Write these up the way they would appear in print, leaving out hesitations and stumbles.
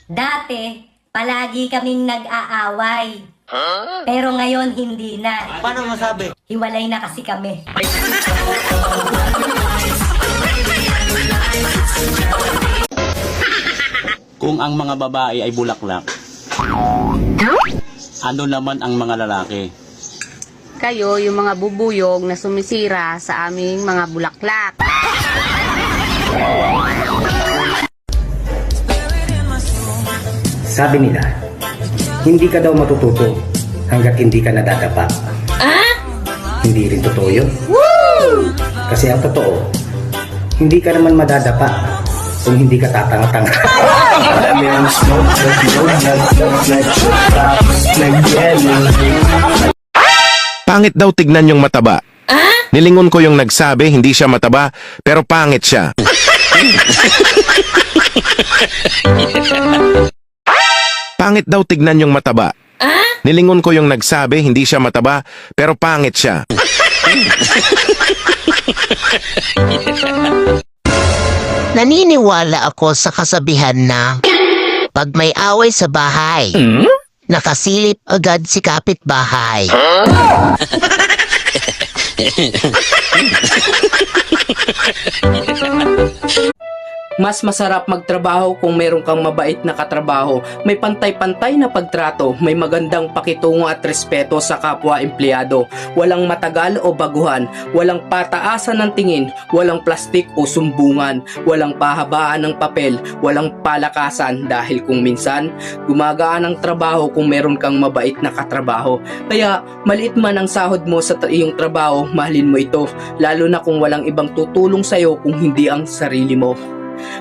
Dati, palagi kaming nag-aaway. Pero ngayon, hindi na. Paano masabi? Hiwalay na kasi kami. Kung ang mga babae ay bulaklak, ano naman ang mga lalaki? Kayo, yung mga bubuyog na sumisira sa aming mga bulaklak. Sabi nila, hindi ka daw matututo hanggat hindi ka nadadapa. Hindi rin totoo yun. Kasi ang totoo, hindi ka naman madadapa kung hindi ka tatanga-tanga. Pangit daw tignan yung mataba. Nilingon ko yung nagsabi hindi siya mataba, pero pangit siya. Pangit daw tignan yung mataba. Nilingon ko yung nagsabi hindi siya mataba, pero pangit siya. Naniniwala ako sa kasabihan na pag may away sa bahay, nakasilip agad si kapitbahay. Mas masarap magtrabaho kung meron kang mabait na katrabaho, may pantay-pantay na pagtrato, may magandang pakitungo at respeto sa kapwa empleyado, walang matagal o baguhan, walang pataasan ng tingin, walang plastik o sumbungan, walang pahabaan ng papel, walang palakasan dahil kung minsan, gumagaan ang trabaho kung meron kang mabait na katrabaho. Kaya maliit man ang sahod mo sa iyong trabaho, mahalin mo ito, lalo na kung walang ibang tutulong sa'yo kung hindi ang sarili mo.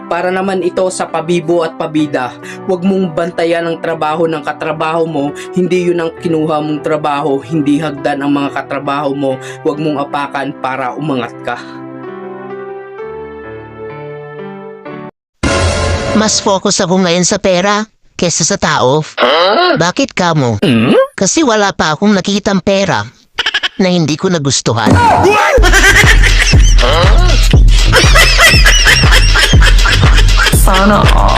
Para naman ito sa pabibo at pabida, huwag mong bantayan ang trabaho ng katrabaho mo, hindi yun ang kinuha mong trabaho, hindi hagdan ang mga katrabaho mo, huwag mong apakan para umangat ka. Mas focus ako ngayon sa pera kesa sa tao. Bakit kamo? Kasi wala pa akong nakitang pera na hindi ko nagustuhan. Sana all.